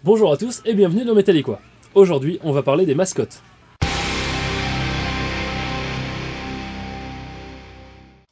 Bonjour à tous et bienvenue dans Metallica. Aujourd'hui, on va parler des mascottes.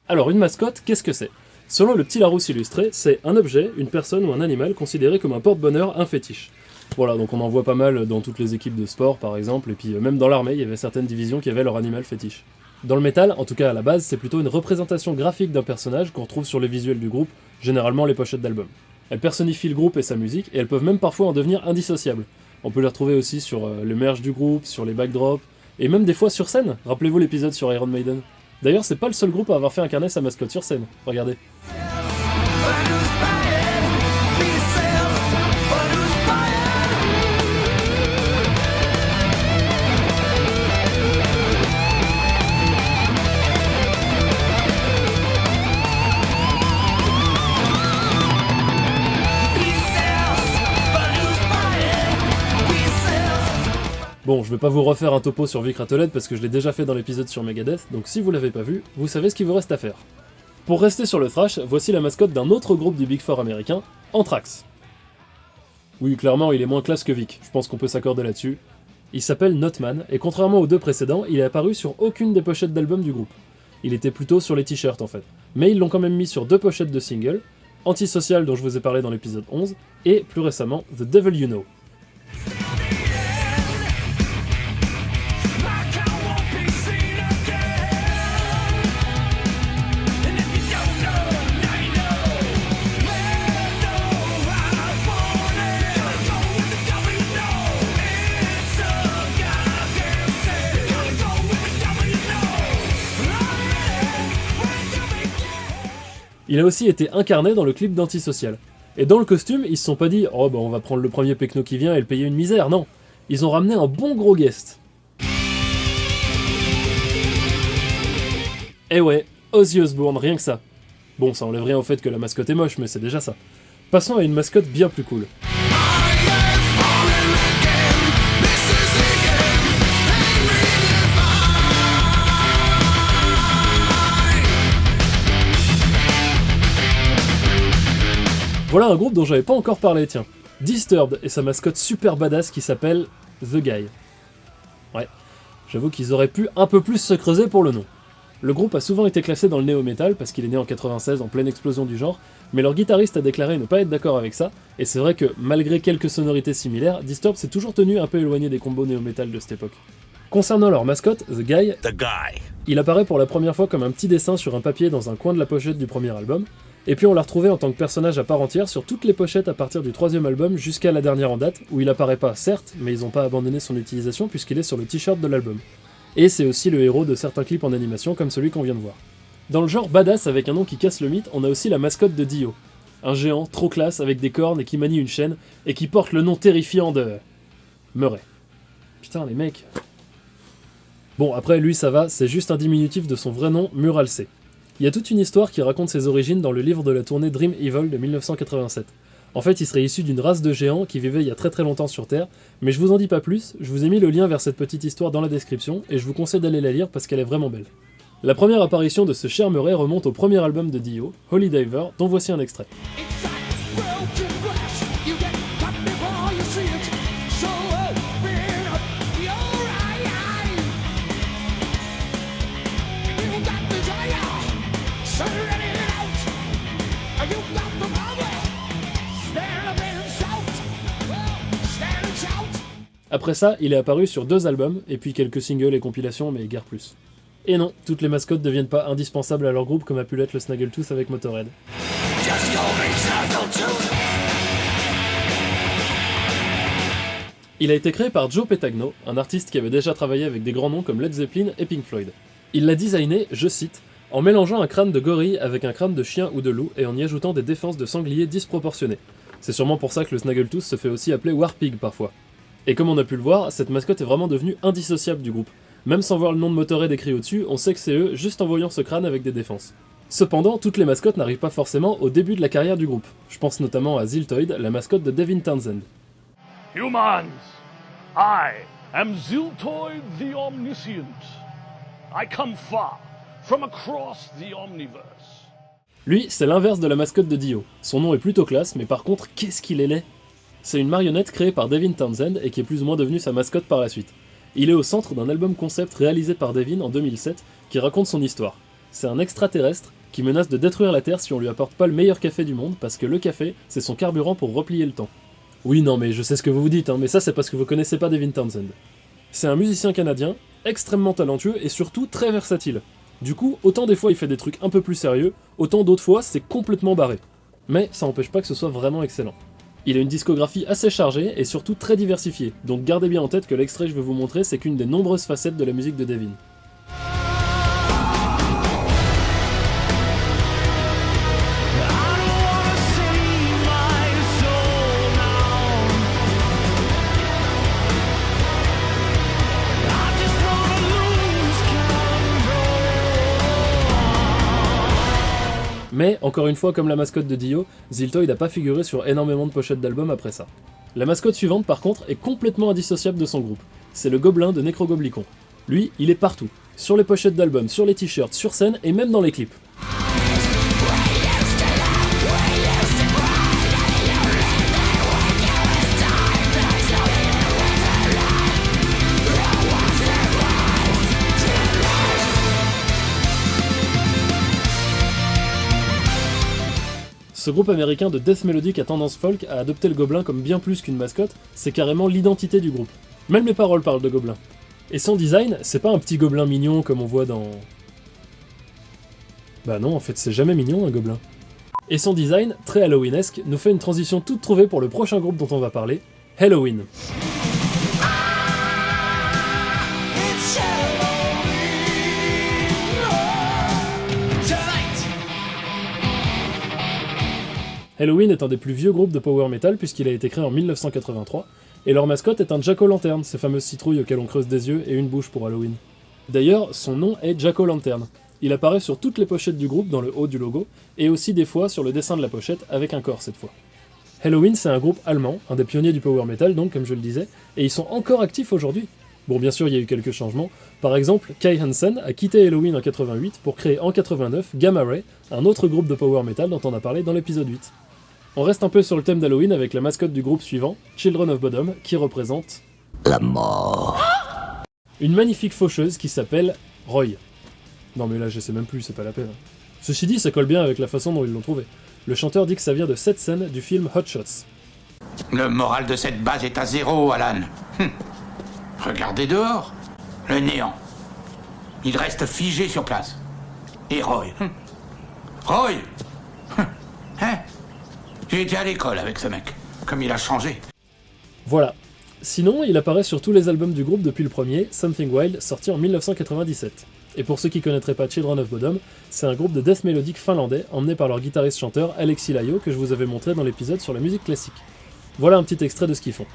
Alors une mascotte, qu'est-ce que c'est? Selon le petit Larousse illustré, c'est un objet, une personne ou un animal considéré comme un porte-bonheur, un fétiche. Voilà, donc on en voit pas mal dans toutes les équipes de sport par exemple, et puis même dans l'armée, il y avait certaines divisions qui avaient leur animal fétiche. Dans le métal, en tout cas à la base, c'est plutôt une représentation graphique d'un personnage qu'on retrouve sur les visuels du groupe, généralement les pochettes d'albums. Elles personnifient le groupe et sa musique, et elles peuvent même parfois en devenir indissociables. On peut les retrouver aussi sur le merch du groupe, sur les backdrops, et même des fois sur scène. Rappelez-vous l'épisode sur Iron Maiden. D'ailleurs, c'est pas le seul groupe à avoir fait incarner sa mascotte sur scène, regardez. Bon, je vais pas vous refaire un topo sur Vic Rattled parce que je l'ai déjà fait dans l'épisode sur Megadeth, donc si vous l'avez pas vu, vous savez ce qu'il vous reste à faire. Pour rester sur le thrash, voici la mascotte d'un autre groupe du Big Four américain, Anthrax. Oui, clairement, il est moins classe que Vic, je pense qu'on peut s'accorder là-dessus. Il s'appelle Notman, et contrairement aux deux précédents, il est apparu sur aucune des pochettes d'albums du groupe. Il était plutôt sur les t-shirts en fait. Mais ils l'ont quand même mis sur deux pochettes de singles, Antisocial dont je vous ai parlé dans l'épisode 11, et plus récemment, The Devil You Know. Il a aussi été incarné dans le clip d'Antisocial. Et dans le costume, ils se sont pas dit « Oh bah on va prendre le premier pecno qui vient et le payer une misère », non. Ils ont ramené un bon gros guest. Eh ouais, Ozzy Osbourne, rien que ça. Bon, ça enlève rien au fait que la mascotte est moche, mais c'est déjà ça. Passons à une mascotte bien plus cool. Voilà un groupe dont j'avais pas encore parlé, tiens. Disturbed et sa mascotte super badass qui s'appelle The Guy. Ouais, j'avoue qu'ils auraient pu un peu plus se creuser pour le nom. Le groupe a souvent été classé dans le néo-metal parce qu'il est né en 96 en pleine explosion du genre, mais leur guitariste a déclaré ne pas être d'accord avec ça, et c'est vrai que malgré quelques sonorités similaires, Disturbed s'est toujours tenu un peu éloigné des combos néo-metal de cette époque. Concernant leur mascotte, The Guy, il apparaît pour la première fois comme un petit dessin sur un papier dans un coin de la pochette du premier album, et puis on l'a retrouvé en tant que personnage à part entière sur toutes les pochettes à partir du troisième album jusqu'à la dernière en date, où il apparaît pas certes, mais ils ont pas abandonné son utilisation puisqu'il est sur le t-shirt de l'album. Et c'est aussi le héros de certains clips en animation comme celui qu'on vient de voir. Dans le genre badass avec un nom qui casse le mythe, on a aussi la mascotte de Dio. Un géant trop classe avec des cornes et qui manie une chaîne, et qui porte le nom terrifiant de... Murray. Putain les mecs... Bon après lui ça va, c'est juste un diminutif de son vrai nom, Muralsé. Il y a toute une histoire qui raconte ses origines dans le livre de la tournée Dream Evil de 1987. En fait, il serait issu d'une race de géants qui vivait il y a très très longtemps sur Terre, mais je vous en dis pas plus, je vous ai mis le lien vers cette petite histoire dans la description, et je vous conseille d'aller la lire parce qu'elle est vraiment belle. La première apparition de ce cher Murray remonte au premier album de Dio, Holy Diver, dont voici un extrait. Après ça, il est apparu sur 2 albums, et puis quelques singles et compilations, mais guère plus. Et non, toutes les mascottes deviennent pas indispensables à leur groupe comme a pu l'être le Snaggletooth avec Motorhead. Il a été créé par Joe Petagno, un artiste qui avait déjà travaillé avec des grands noms comme Led Zeppelin et Pink Floyd. Il l'a designé, je cite, en mélangeant un crâne de gorille avec un crâne de chien ou de loup et en y ajoutant des défenses de sanglier disproportionnées. C'est sûrement pour ça que le Snaggletooth se fait aussi appeler Warpig parfois. Et comme on a pu le voir, cette mascotte est vraiment devenue indissociable du groupe. Même sans voir le nom de Motorhead écrit au-dessus, on sait que c'est eux juste en voyant ce crâne avec des défenses. Cependant, toutes les mascottes n'arrivent pas forcément au début de la carrière du groupe. Je pense notamment à Ziltoid, la mascotte de Devin Townsend. Humans, I am Ziltoid the Omniscient. I come far from across the Omniverse. Lui, c'est l'inverse de la mascotte de Dio. Son nom est plutôt classe, mais par contre, qu'est-ce qu'il est laid. C'est une marionnette créée par Devin Townsend et qui est plus ou moins devenue sa mascotte par la suite. Il est au centre d'un album concept réalisé par Devin en 2007 qui raconte son histoire. C'est un extraterrestre qui menace de détruire la Terre si on lui apporte pas le meilleur café du monde parce que le café, c'est son carburant pour replier le temps. Oui, non, mais je sais ce que vous vous dites, mais ça c'est parce que vous connaissez pas Devin Townsend. C'est un musicien canadien, extrêmement talentueux et surtout très versatile. Du coup, autant des fois il fait des trucs un peu plus sérieux, autant d'autres fois c'est complètement barré. Mais ça n'empêche pas que ce soit vraiment excellent. Il a une discographie assez chargée et surtout très diversifiée, donc gardez bien en tête que l'extrait que je vais vous montrer c'est qu'une des nombreuses facettes de la musique de Devin. Mais, encore une fois, comme la mascotte de Dio, Ziltoid n'a pas figuré sur énormément de pochettes d'albums après ça. La mascotte suivante, par contre, est complètement indissociable de son groupe. C'est le gobelin de Necrogoblicon. Lui, il est partout. Sur les pochettes d'albums, sur les t-shirts, sur scène et même dans les clips. Ce groupe américain de death melodic à tendance folk a adopté le gobelin comme bien plus qu'une mascotte, c'est carrément l'identité du groupe. Même les paroles parlent de gobelin. Et son design, c'est pas un petit gobelin mignon comme on voit dans... Bah non, en fait c'est jamais mignon un gobelin. Et son design, très halloweenesque, nous fait une transition toute trouvée pour le prochain groupe dont on va parler, Helloween. Helloween est un des plus vieux groupes de power metal puisqu'il a été créé en 1983, et leur mascotte est un jack-o'-lantern, ces fameuses citrouilles auxquelles on creuse des yeux et une bouche pour Halloween. D'ailleurs, son nom est Jack-o'-lantern. Il apparaît sur toutes les pochettes du groupe dans le haut du logo, et aussi des fois sur le dessin de la pochette avec un corps cette fois. Helloween, c'est un groupe allemand, un des pionniers du power metal donc comme je le disais, et ils sont encore actifs aujourd'hui. Bon, bien sûr, il y a eu quelques changements. Par exemple, Kai Hansen a quitté Helloween en 88 pour créer en 89 Gamma Ray, un autre groupe de power metal dont on a parlé dans l'épisode 8. On reste un peu sur le thème d'Halloween avec la mascotte du groupe suivant, Children of Bodom, qui représente... la mort. Une magnifique faucheuse qui s'appelle Roy. Non mais là je sais même plus, c'est pas la peine. Ceci dit, ça colle bien avec la façon dont ils l'ont trouvé. Le chanteur dit que ça vient de cette scène du film Hot Shots. Le moral de cette base est à 0, Alan. Regardez dehors. Le néant. Il reste figé sur place. Et Roy. Roy. Hein? J'ai été à l'école avec ce mec. Comme il a changé. Voilà. Sinon, il apparaît sur tous les albums du groupe depuis le premier, Something Wild, sorti en 1997. Et pour ceux qui connaîtraient pas Children of Bodom, c'est un groupe de death mélodique finlandais emmené par leur guitariste-chanteur Alexis Laiho que je vous avais montré dans l'épisode sur la musique classique. Voilà un petit extrait de ce qu'ils font.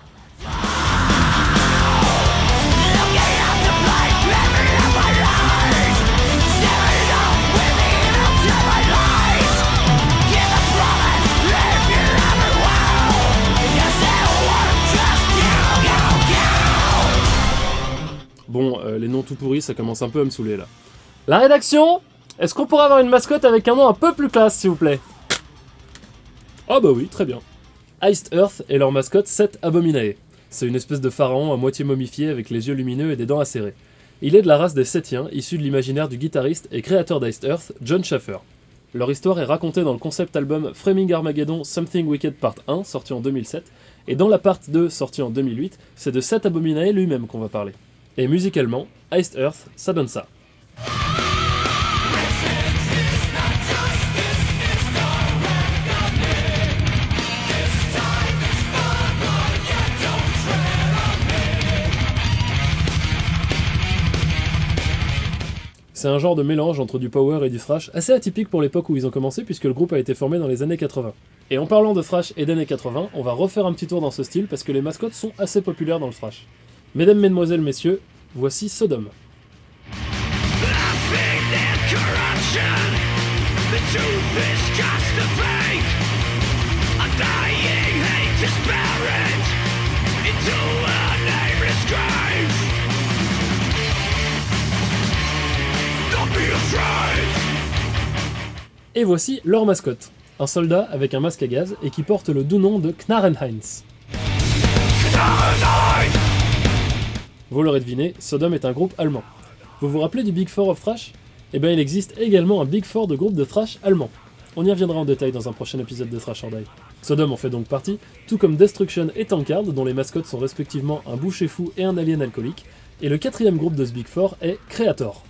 Bon, les noms tout pourris, ça commence un peu à me saouler là. La rédaction, est-ce qu'on pourrait avoir une mascotte avec un nom un peu plus classe, s'il vous plaît? Ah bah oui, très bien. Iced Earth est leur mascotte Set Abominae. C'est une espèce de pharaon à moitié momifié avec les yeux lumineux et des dents acérées. Il est de la race des Sétiens, issu de l'imaginaire du guitariste et créateur d'Iced Earth, Jon Schaffer. Leur histoire est racontée dans le concept album Framing Armageddon Something Wicked Part 1, sorti en 2007, et dans la part 2, sortie en 2008, c'est de Set Abominae lui-même qu'on va parler. Et musicalement, Iced Earth, ça donne ça. C'est un genre de mélange entre du power et du thrash, assez atypique pour l'époque où ils ont commencé puisque le groupe a été formé dans les années 80. Et en parlant de thrash et d'années 80, on va refaire un petit tour dans ce style parce que les mascottes sont assez populaires dans le thrash. Mesdames, mesdemoiselles, messieurs, voici Sodom. Et voici leur mascotte, un soldat avec un masque à gaz et qui porte le doux nom de Knarrenheinz. Vous l'aurez deviné, Sodom est un groupe allemand. Vous vous rappelez du Big Four of Thrash ? Eh bien il existe également un Big Four de groupes de thrash allemands. On y reviendra en détail dans un prochain épisode de Thrash or Die. Sodom en fait donc partie, tout comme Destruction et Tankard, dont les mascottes sont respectivement un boucher fou et un alien alcoolique. Et le quatrième groupe de ce Big Four est Creator.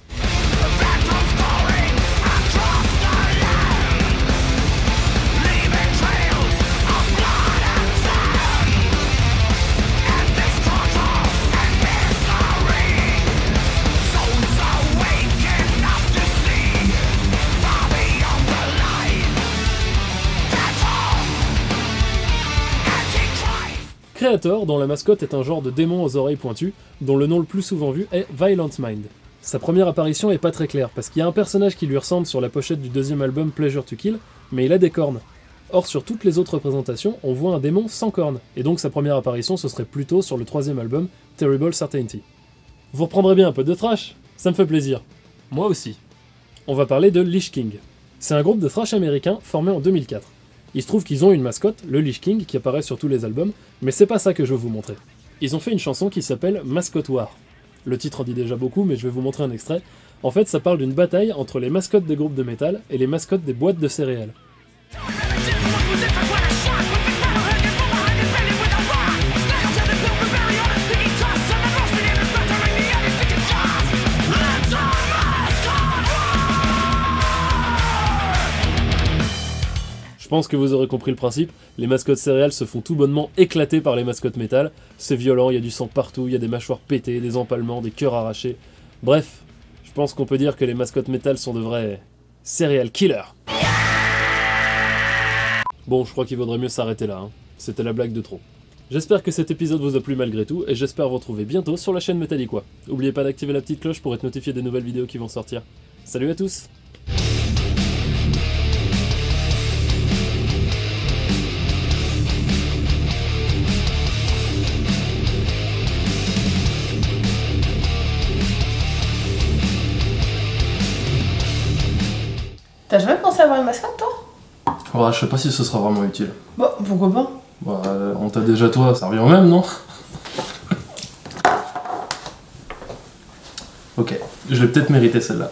Creator, dont la mascotte est un genre de démon aux oreilles pointues, dont le nom le plus souvent vu est Violent Mind. Sa première apparition est pas très claire, parce qu'il y a un personnage qui lui ressemble sur la pochette du deuxième album Pleasure to Kill, mais il a des cornes. Or sur toutes les autres représentations, on voit un démon sans cornes, et donc sa première apparition ce serait plutôt sur le troisième album, Terrible Certainty. Vous reprendrez bien un peu de thrash ? Ça me fait plaisir. Moi aussi. On va parler de Lich King. C'est un groupe de thrash américain formé en 2004. Il se trouve qu'ils ont une mascotte, le Lich King, qui apparaît sur tous les albums, mais c'est pas ça que je veux vous montrer. Ils ont fait une chanson qui s'appelle Mascot War. Le titre en dit déjà beaucoup, mais je vais vous montrer un extrait. En fait, ça parle d'une bataille entre les mascottes des groupes de métal et les mascottes des boîtes de céréales. Je pense que vous aurez compris le principe, les mascottes céréales se font tout bonnement éclater par les mascottes métal. C'est violent, il y a du sang partout, il y a des mâchoires pétées, des empalements, des cœurs arrachés. Bref, je pense qu'on peut dire que les mascottes métal sont de vrais serial killers. Bon, je crois qu'il vaudrait mieux s'arrêter là, hein. C'était la blague de trop. J'espère que cet épisode vous a plu malgré tout, et j'espère vous retrouver bientôt sur la chaîne Metalliquois. N'oubliez pas d'activer la petite cloche pour être notifié des nouvelles vidéos qui vont sortir. Salut à tous! T'as jamais pensé à avoir une mascotte, toi ? Ouais, je sais pas si ce sera vraiment utile. Bah, pourquoi pas ? Bah, on t'a déjà toi, ça revient au même, non? Ok, je l'ai peut-être mérité celle-là.